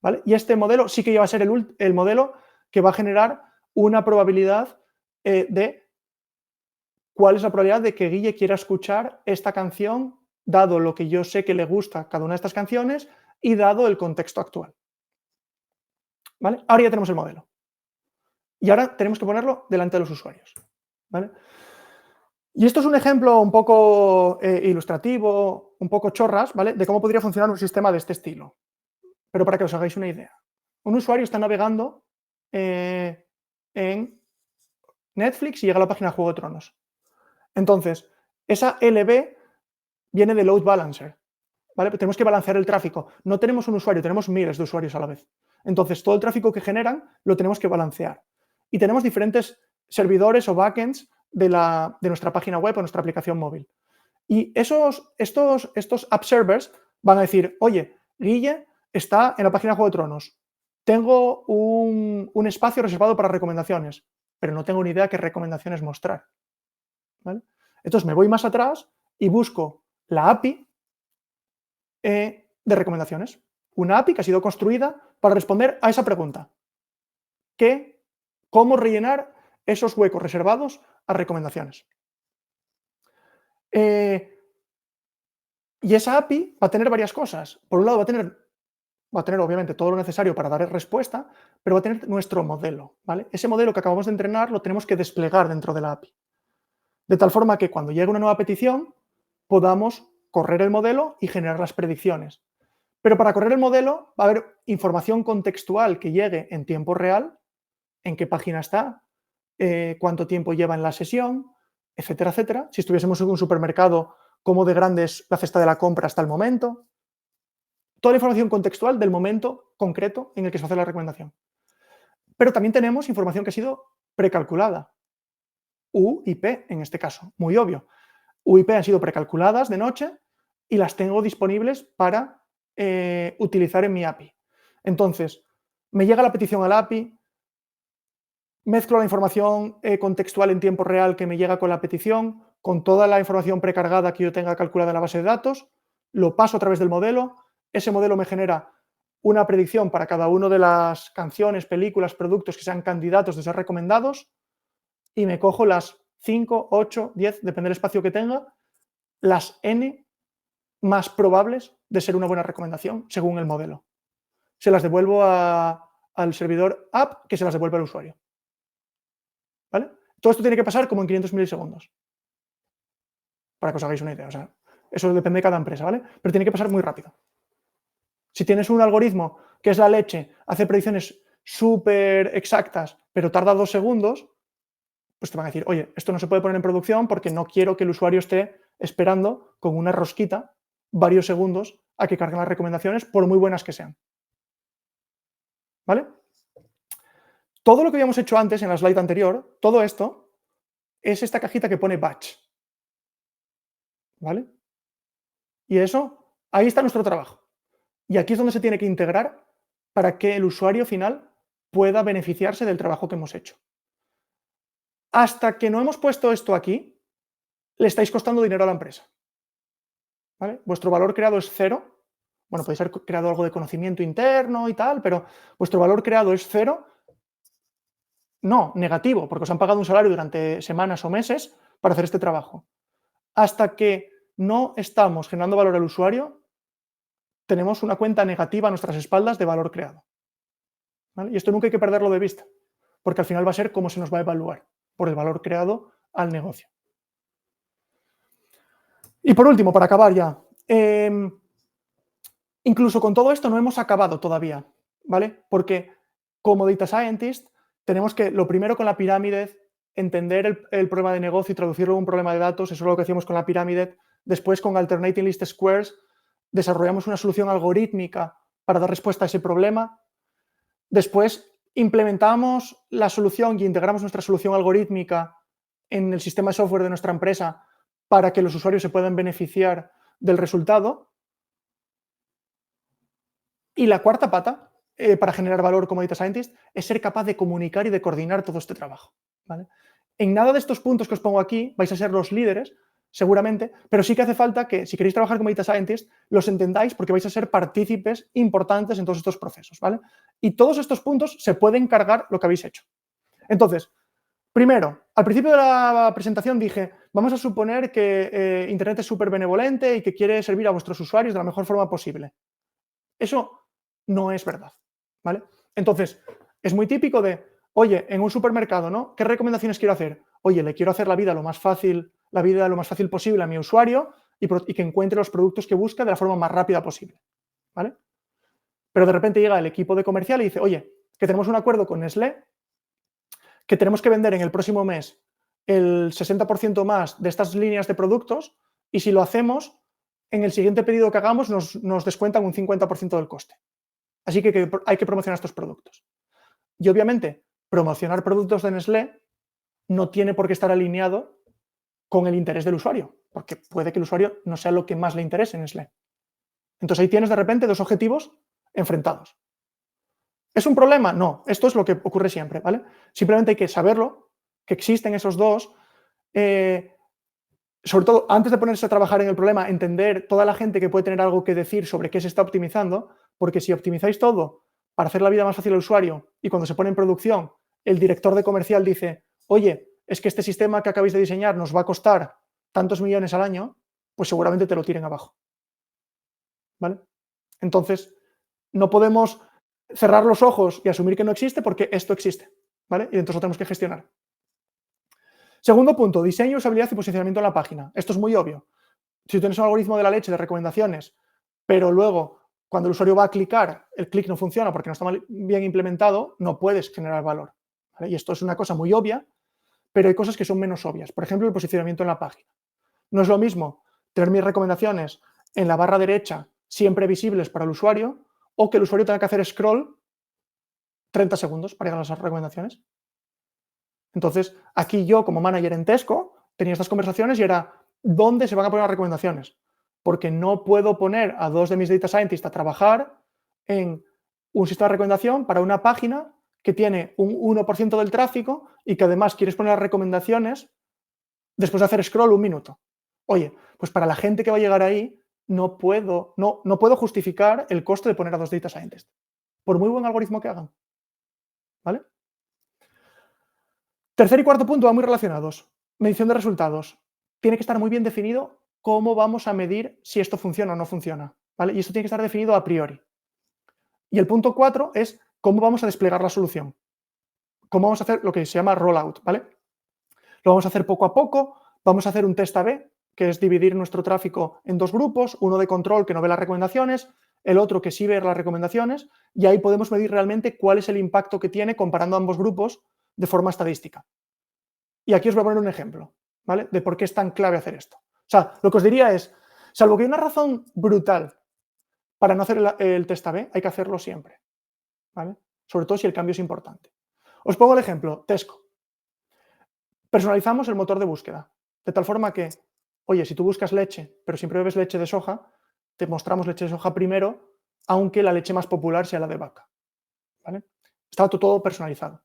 ¿Vale? Y este modelo sí que iba a ser el modelo que va a generar una probabilidad de cuál es la probabilidad de que Guille quiera escuchar esta canción, dado lo que yo sé que le gusta cada una de estas canciones y dado el contexto actual. ¿Vale? Ahora ya tenemos el modelo. Y ahora tenemos que ponerlo delante de los usuarios. ¿Vale? Y esto es un ejemplo un poco ilustrativo, un poco chorras, ¿vale? De cómo podría funcionar un sistema de este estilo. Pero para que os hagáis una idea. Un usuario está navegando en Netflix y llega a la página de Juego de Tronos. Entonces, esa LB viene de load balancer, ¿vale? Tenemos que balancear el tráfico. No tenemos un usuario, tenemos miles de usuarios a la vez. Entonces, todo el tráfico que generan lo tenemos que balancear. Y tenemos diferentes servidores o backends de nuestra página web o nuestra aplicación móvil. Y estos app servers van a decir, oye, Guille está en la página de Juego de Tronos. Tengo un espacio reservado para recomendaciones, pero no tengo ni idea qué recomendaciones mostrar. ¿Vale? Entonces me voy más atrás y busco la API de recomendaciones. Una API que ha sido construida para responder a esa pregunta. ¿Cómo rellenar esos huecos reservados a recomendaciones? Y esa API va a tener varias cosas. Por un lado, va a tener obviamente todo lo necesario para dar respuesta, pero va a tener nuestro modelo. ¿Vale? Ese modelo que acabamos de entrenar lo tenemos que desplegar dentro de la API. De tal forma que cuando llegue una nueva petición, podamos correr el modelo y generar las predicciones. Pero para correr el modelo va a haber información contextual que llegue en tiempo real, en qué página está, cuánto tiempo lleva en la sesión, etcétera, etcétera. Si estuviésemos en un supermercado, cómo de grande es la cesta de la compra hasta el momento. Toda la información contextual del momento concreto en el que se hace la recomendación. Pero también tenemos información que ha sido precalculada. UIP en este caso, muy obvio. UIP han sido precalculadas de noche y las tengo disponibles para utilizar en mi API. Entonces, me llega la petición a la API, mezclo la información contextual en tiempo real que me llega con la petición, con toda la información precargada que yo tenga calculada en la base de datos, lo paso a través del modelo, ese modelo me genera una predicción para cada una de las canciones, películas, productos que sean candidatos de ser recomendados y me cojo las 5, 8, 10, depende del espacio que tenga, las N más probables de ser una buena recomendación según el modelo. Se las devuelvo al servidor app que se las devuelve al usuario. ¿Vale? Todo esto tiene que pasar como en 500 milisegundos. Para que os hagáis una idea. O sea, eso depende de cada empresa, ¿vale? Pero tiene que pasar muy rápido. Si tienes un algoritmo que es la leche, hace predicciones súper exactas, pero tarda 2 segundos, pues te van a decir, oye, esto no se puede poner en producción porque no quiero que el usuario esté esperando con una rosquita varios segundos a que carguen las recomendaciones, por muy buenas que sean. ¿Vale? Todo lo que habíamos hecho antes en la slide anterior, todo esto, es esta cajita que pone batch. ¿Vale? Y eso, ahí está nuestro trabajo. Y aquí es donde se tiene que integrar para que el usuario final pueda beneficiarse del trabajo que hemos hecho. Hasta que no hemos puesto esto aquí, le estáis costando dinero a la empresa. ¿Vale? Vuestro valor creado es cero. Bueno, podéis haber creado algo de conocimiento interno y tal, pero vuestro valor creado es cero. No, negativo, porque os han pagado un salario durante semanas o meses para hacer este trabajo. Hasta que no estamos generando valor al usuario, tenemos una cuenta negativa a nuestras espaldas de valor creado. ¿Vale? Y esto nunca hay que perderlo de vista, porque al final va a ser cómo se nos va a evaluar por el valor creado al negocio. Y por último, para acabar ya, incluso con todo esto no hemos acabado todavía, ¿vale? Porque como Data Scientist tenemos que, lo primero con la pirámide, entender el problema de negocio y traducirlo en un problema de datos, eso es lo que hacíamos con la pirámide. Después con Alternating List Squares desarrollamos una solución algorítmica para dar respuesta a ese problema. Después implementamos la solución y integramos nuestra solución algorítmica en el sistema de software de nuestra empresa para que los usuarios se puedan beneficiar del resultado. Y la cuarta pata para generar valor como Data Scientist es ser capaz de comunicar y de coordinar todo este trabajo. ¿Vale? En nada de estos puntos que os pongo aquí vais a ser los líderes, seguramente, pero sí que hace falta que, si queréis trabajar como Data Scientist, los entendáis porque vais a ser partícipes importantes en todos estos procesos, ¿vale? Y todos estos puntos se pueden cargar lo que habéis hecho. Entonces, primero, al principio de la presentación dije, vamos a suponer que Internet es súper benevolente y que quiere servir a vuestros usuarios de la mejor forma posible. Eso no es verdad, ¿vale? Entonces, es muy típico de, oye, en un supermercado, ¿no? ¿Qué recomendaciones quiero hacer? Oye, le quiero hacer la vida lo más fácil posible a mi usuario y que encuentre los productos que busca de la forma más rápida posible, ¿vale? Pero de repente llega el equipo de comercial y dice, oye, que tenemos un acuerdo con Nestlé, que tenemos que vender en el próximo mes el 60% más de estas líneas de productos y si lo hacemos, en el siguiente pedido que hagamos nos descuentan un 50% del coste. Así que hay que promocionar estos productos. Y obviamente, promocionar productos de Nestlé no tiene por qué estar alineado con el interés del usuario, porque puede que el usuario no sea lo que más le interese en Nestlé. Entonces ahí tienes de repente dos objetivos enfrentados. ¿Es un problema? No, esto es lo que ocurre siempre, ¿vale? Simplemente hay que saberlo, que existen esos dos, sobre todo antes de ponerse a trabajar en el problema, entender toda la gente que puede tener algo que decir sobre qué se está optimizando, porque si optimizáis todo para hacer la vida más fácil al usuario y cuando se pone en producción, el director de comercial dice, oye, es que este sistema que acabáis de diseñar nos va a costar tantos millones al año, pues seguramente te lo tiren abajo, ¿vale? Entonces, no podemos cerrar los ojos y asumir que no existe porque esto existe, ¿vale? Y entonces lo tenemos que gestionar. Segundo punto, diseño, usabilidad y posicionamiento en la página. Esto es muy obvio. Si tienes un algoritmo de la leche de recomendaciones, pero luego cuando el usuario va a clicar, el clic no funciona porque no está bien implementado, no puedes generar valor, ¿vale? Y esto es una cosa muy obvia, pero hay cosas que son menos obvias. Por ejemplo, el posicionamiento en la página. No es lo mismo tener mis recomendaciones en la barra derecha siempre visibles para el usuario o que el usuario tenga que hacer scroll 30 segundos para llegar a las recomendaciones. Entonces, aquí yo como manager en Tesco tenía estas conversaciones y era, ¿dónde se van a poner las recomendaciones? Porque no puedo poner a dos de mis data scientists a trabajar en un sistema de recomendación para una página que tiene un 1% del tráfico y que además quieres poner las recomendaciones después de hacer scroll un minuto. Oye, pues para la gente que va a llegar ahí no puedo justificar el coste de poner a dos data scientists, por muy buen algoritmo que hagan, ¿vale? Tercer y cuarto punto van muy relacionados. Medición de resultados. Tiene que estar muy bien definido cómo vamos a medir si esto funciona o no funciona, ¿vale? Y esto tiene que estar definido a priori. Y el punto 4 es cómo vamos a desplegar la solución. Cómo vamos a hacer lo que se llama rollout, ¿vale? Lo vamos a hacer poco a poco, vamos a hacer un test A/B, que es dividir nuestro tráfico en dos grupos, uno de control que no ve las recomendaciones, el otro que sí ve las recomendaciones, y ahí podemos medir realmente cuál es el impacto que tiene comparando ambos grupos de forma estadística. Y aquí os voy a poner un ejemplo, ¿vale? De por qué es tan clave hacer esto. O sea, lo que os diría es, salvo que hay una razón brutal para no hacer el test A/B, hay que hacerlo siempre, ¿vale? Sobre todo si el cambio es importante. Os pongo el ejemplo, Tesco. Personalizamos el motor de búsqueda, de tal forma que, oye, si tú buscas leche, pero siempre bebes leche de soja, te mostramos leche de soja primero, aunque la leche más popular sea la de vaca, ¿vale? Está todo personalizado.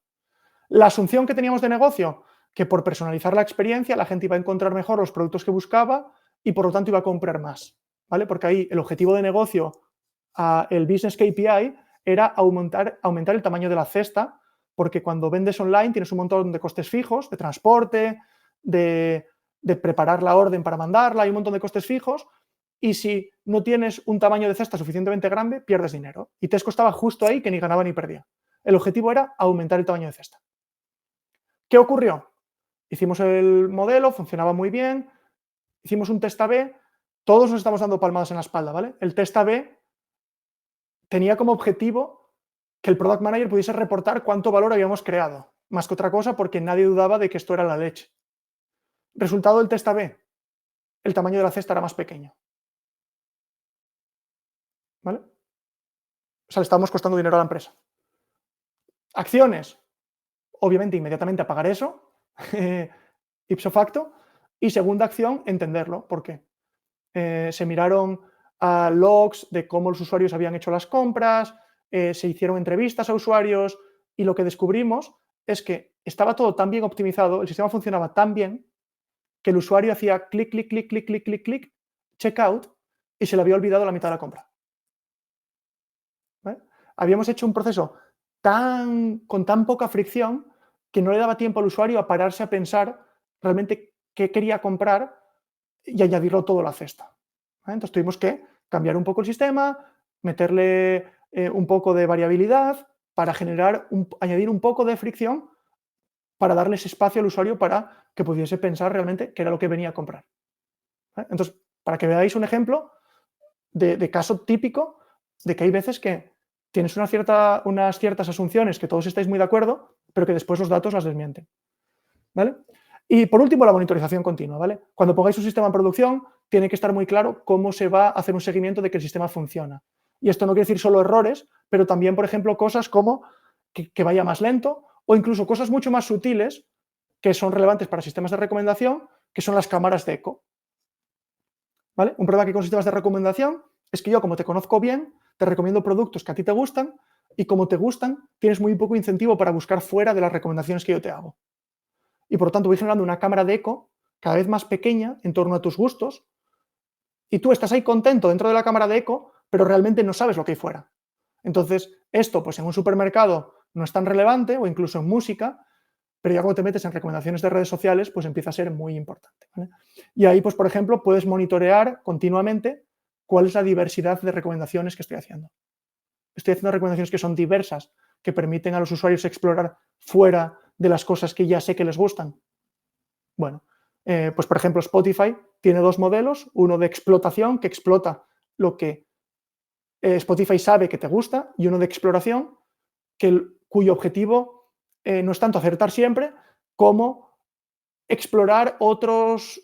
La asunción que teníamos de negocio, que por personalizar la experiencia la gente iba a encontrar mejor los productos que buscaba y por lo tanto iba a comprar más, ¿vale? Porque ahí el objetivo de negocio, el business KPI, era aumentar el tamaño de la cesta, porque cuando vendes online tienes un montón de costes fijos, de transporte, de preparar la orden para mandarla, hay un montón de costes fijos, y si no tienes un tamaño de cesta suficientemente grande, pierdes dinero. Y Tesco estaba justo ahí que ni ganaba ni perdía. El objetivo era aumentar el tamaño de cesta. ¿Qué ocurrió? Hicimos el modelo, funcionaba muy bien, hicimos un test A/B, todos nos estamos dando palmadas en la espalda, ¿vale? El test A/B tenía como objetivo que el Product Manager pudiese reportar cuánto valor habíamos creado, más que otra cosa porque nadie dudaba de que esto era la leche. Resultado del test A/B, el tamaño de la cesta era más pequeño, ¿vale? O sea, le estábamos costando dinero a la empresa. Acciones, obviamente inmediatamente apagar eso, ipso facto, y segunda acción, entenderlo. ¿Por qué? Se miraron a logs de cómo los usuarios habían hecho las compras, se hicieron entrevistas a usuarios y lo que descubrimos es que estaba todo tan bien optimizado, el sistema funcionaba tan bien, que el usuario hacía clic, clic, clic, clic, clic, clic, clic, checkout, y se le había olvidado la mitad de la compra. ¿Vale? Habíamos hecho un proceso con tan poca fricción que no le daba tiempo al usuario a pararse a pensar realmente qué quería comprar y añadirlo todo a la cesta. ¿Vale? Entonces tuvimos que cambiar un poco el sistema, meterle un poco de variabilidad para añadir un poco de fricción para darles espacio al usuario para que pudiese pensar realmente qué era lo que venía a comprar. ¿Vale? Entonces, para que veáis un ejemplo de caso típico de que hay veces que tienes unas ciertas asunciones que todos estáis muy de acuerdo, pero que después los datos las desmienten. ¿Vale? Y por último, la monitorización continua. ¿Vale? Cuando pongáis un sistema en producción, tiene que estar muy claro cómo se va a hacer un seguimiento de que el sistema funciona. Y esto no quiere decir solo errores, pero también, por ejemplo, cosas como que vaya más lento o incluso cosas mucho más sutiles que son relevantes para sistemas de recomendación, que son las cámaras de eco. ¿Vale? Un problema que con sistemas de recomendación es que yo, como te conozco bien, te recomiendo productos que a ti te gustan y como te gustan, tienes muy poco incentivo para buscar fuera de las recomendaciones que yo te hago. Y por lo tanto voy generando una cámara de eco cada vez más pequeña en torno a tus gustos y tú estás ahí contento dentro de la cámara de eco, pero realmente no sabes lo que hay fuera. Entonces, esto pues en un supermercado no es tan relevante o incluso en música, pero ya cuando te metes en recomendaciones de redes sociales, pues empieza a ser muy importante. ¿Vale? Y ahí, pues por ejemplo, puedes monitorear continuamente cuál es la diversidad de recomendaciones que estoy haciendo. Estoy haciendo recomendaciones que son diversas, que permiten a los usuarios explorar fuera de las cosas que ya sé que les gustan. Bueno, pues por ejemplo, Spotify tiene dos modelos, uno de explotación, que explota lo que Spotify sabe que te gusta, y uno de exploración, cuyo objetivo no es tanto acertar siempre, como explorar otros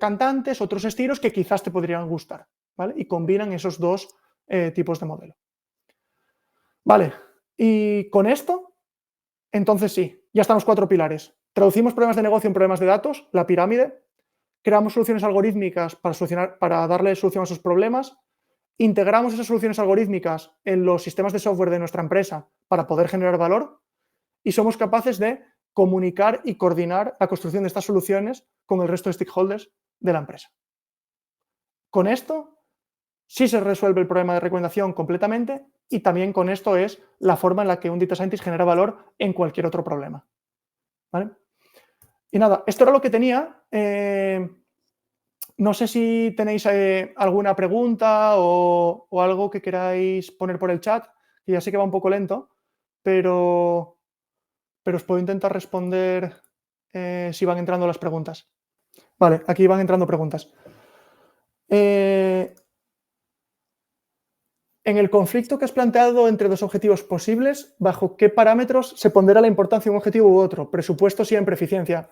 cantantes, otros estilos que quizás te podrían gustar, ¿vale? Y combinan esos dos tipos de modelo. Vale, y con esto, entonces sí, ya están los 4 pilares. Traducimos problemas de negocio en problemas de datos, la pirámide, creamos soluciones algorítmicas para darle solución a esos problemas, integramos esas soluciones algorítmicas en los sistemas de software de nuestra empresa para poder generar valor y somos capaces de comunicar y coordinar la construcción de estas soluciones con el resto de stakeholders de la empresa. Con esto sí se resuelve el problema de recomendación completamente y también con esto es la forma en la que un data scientist genera valor en cualquier otro problema. ¿Vale? Y nada, esto era lo que tenía. No sé si tenéis alguna pregunta o algo que queráis poner por el chat, que ya sé que va un poco lento, pero os puedo intentar responder si van entrando las preguntas. Vale, aquí van entrando preguntas. En el conflicto que has planteado entre dos objetivos posibles, ¿bajo qué parámetros se pondera la importancia de un objetivo u otro? Presupuesto siempre, eficiencia.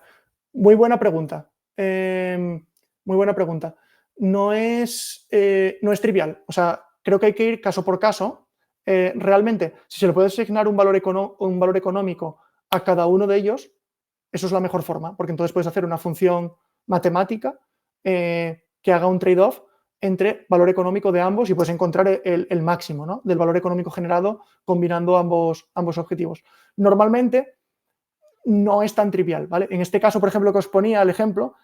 Muy buena pregunta. Muy buena pregunta. No es trivial. O sea, creo que hay que ir caso por caso. Realmente, si se le puede asignar un valor económico a cada uno de ellos, eso es la mejor forma, porque entonces puedes hacer una función matemática que haga un trade-off entre valor económico de ambos y puedes encontrar el máximo, ¿no?, del valor económico generado combinando ambos objetivos. Normalmente no es tan trivial, ¿vale? En este caso, por ejemplo, que os ponía el ejemplo,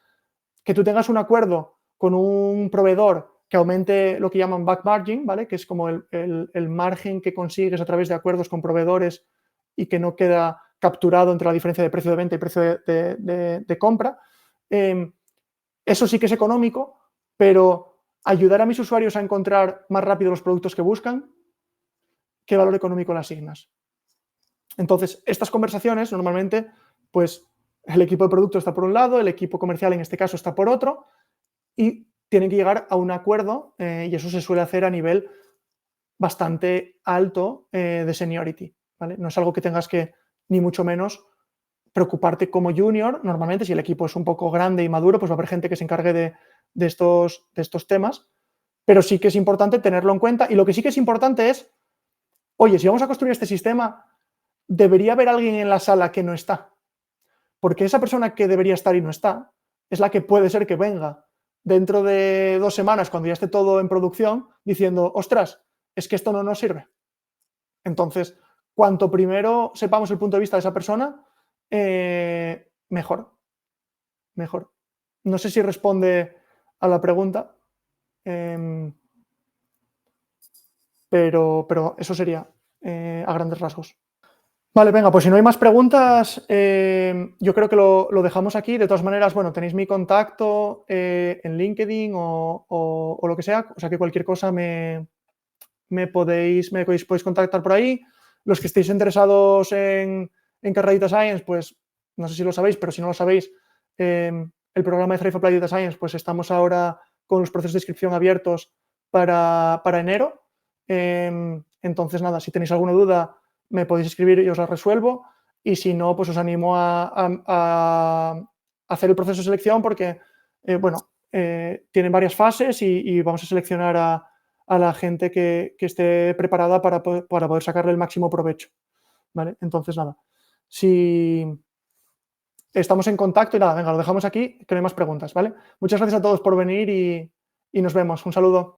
que tú tengas un acuerdo con un proveedor que aumente lo que llaman back margin, ¿vale?, que es como el margen que consigues a través de acuerdos con proveedores y que no queda capturado entre la diferencia de precio de venta y precio de compra. Eso sí que es económico, pero ayudar a mis usuarios a encontrar más rápido los productos que buscan, ¿qué valor económico le asignas? Entonces, estas conversaciones normalmente, pues el equipo de producto está por un lado, el equipo comercial en este caso está por otro y tienen que llegar a un acuerdo y eso se suele hacer a nivel bastante alto de seniority, ¿vale? No es algo que tengas que, ni mucho menos, preocuparte como junior. Normalmente, si el equipo es un poco grande y maduro, pues va a haber gente que se encargue de estos temas, pero sí que es importante tenerlo en cuenta y lo que sí que es importante es, oye, si vamos a construir este sistema, debería haber alguien en la sala que no está, porque esa persona que debería estar y no está es la que puede ser que venga dentro de 2 semanas, cuando ya esté todo en producción, diciendo, ostras, es que esto no nos sirve. Entonces, cuanto primero sepamos el punto de vista de esa persona, mejor. No sé si responde a la pregunta, pero eso sería a grandes rasgos. Vale, venga, pues si no hay más preguntas, yo creo que lo dejamos aquí. De todas maneras, bueno, tenéis mi contacto en LinkedIn o lo que sea, o sea que cualquier cosa podéis contactar por ahí. Los que estéis interesados en carrera Data Science, pues no sé si lo sabéis, pero si no lo sabéis, el programa de Thrive Applied Data Science, pues estamos ahora con los procesos de inscripción abiertos para enero. Entonces, nada, si tenéis alguna duda, me podéis escribir y os la resuelvo. Y si no, pues os animo a hacer el proceso de selección porque, tienen varias fases y vamos a seleccionar a la gente que esté preparada para poder sacarle el máximo provecho. ¿Vale? Entonces, nada, si estamos en contacto y nada, venga, lo dejamos aquí, que no hay más preguntas, ¿vale? Muchas gracias a todos por venir y nos vemos. Un saludo.